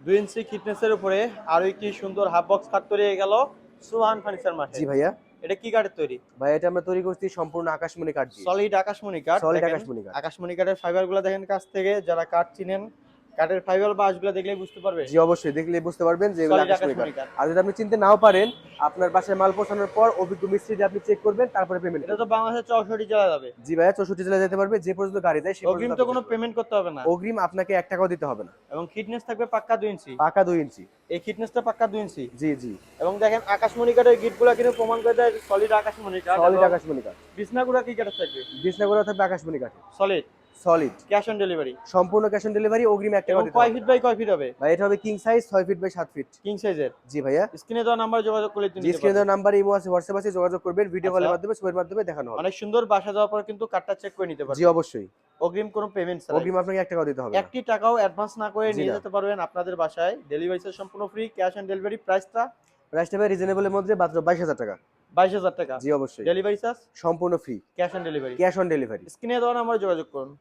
2 ইঞ্চি থিকনেসের উপরে আরো একটি সুন্দর হাফ বক্স খাট তৈরি হয়ে গেল সুহান ফার্নিচার মাঠে। জি ভাইয়া। এটা কি কাঠের তৈরি? ভাই এটা আমরা তৈরি করছি সম্পূর্ণ আকাশমণি কাঠ দিয়ে। সলিড আকাশমণি কাঠ। সলিড দেখেন আকাশমণি কাঠ। আকাশমণি কাঠের ফাইবার গুলো দেখেন কাছ থেকে, যারা কাঠ চিনেন কাঠের ফাইবার বা আঁশগুলো দেখলেই বুঝতে পারবে জি অবশ্যই, দেখলে বুঝতে পারবেন যে এগুলো সলিড আকাশমণি কাঠ। আকাশমণি কাঠ। আর যদি আপনি চিনতে নাও পারেন, আপনার বাসায় মাল পৌঁছানোর পর অভিজ্ঞ মিস্ত্রি দিয়ে আপনি চেক করবেন, তারপরে পেমেন্ট এটা তো করবেন। বাংলাদেশের 64 জেলা যাবে। জি ভাইয়া, 64 জেলায় যেতে পারবে, যে পর্যন্ত গাড়ি যায় সে পর্যন্ত অগ্রিম তো আপনি কোনো যেতে পারবেন। পেমেন্ট করতে হবে না। অগ্রিম আপনাকে 1 টাকাও দিতে হবে না। এবং থিকনেস থাকবে পাক্কা 2 ইঞ্চি। পাকা 2 ইঞ্চি। এই থিকনেসটা পাক্কা 2 ইঞ্চি। জি জি। এবং দেখেন আকাশমণি কাঠের গিটগুলো কিন্তু প্রমাণ করে দেয় সলিড আকাশমণি কাঠ। সলিড এবং আকাশমণি কাঠ। বিছনাগুলো কি কাঠের থাকবে? বিছনাগুলো থাকবে আকাশমণি কাঠে। Solid. Solid. Cash on delivery. সম্পূর্ণ ক্যাশ অন ডেলিভারি, অগ্রিম 1 এবং টাকাও দিতে কয় হবে ফিট না। বাই কয় ফিট হবে? ভাই এটা হবে king size 6 feet by 7 feet. King সাইজের। জি ভাইয়া। স্ক্রিনে দেওয়া নাম্বার যোগাযোগ করলে তুমি জি নিতে স্ক্রিনে পারবে। দেওয়া নাম্বার, ইমো আছে, হোয়াটসঅ্যাপ আছে, যোগাযোগ করবেন, ভিডিও আচ্ছা, কলের মাধ্যমে, ছবির মাধ্যমে দেখানো হবে। অনেক সুন্দর। বাসা যাওয়ার পর কিন্তু কার্ডটা চেক করে নিতে জি পারবে অবশ্যই। অগ্রিম কোনো পেমেন্ট ছাড়াই। অগ্রিম আপনাকে 1 টাকাও দিতে হবে না। একটি টাকাও অ্যাডভান্স না করে জি নিয়ে না। যেতে পারবেন আপনাদের বাসায়। ডেলিভারি চার্জ সম্পূর্ণ ফ্রি। ক্যাশ অন ডেলিভারি প্রাইসটা প্রাইসটা ভাই রিজনেবল এর মধ্যে, মাত্র 22,000 টাকা। 22,000 টাকা। জি অবশ্যই। ডেলিভারি চার্জ সম্পূর্ণ free. Cash on delivery. Cash on delivery. স্ক্রিনে দেওয়া নাম্বারে যোগাযোগ করুন।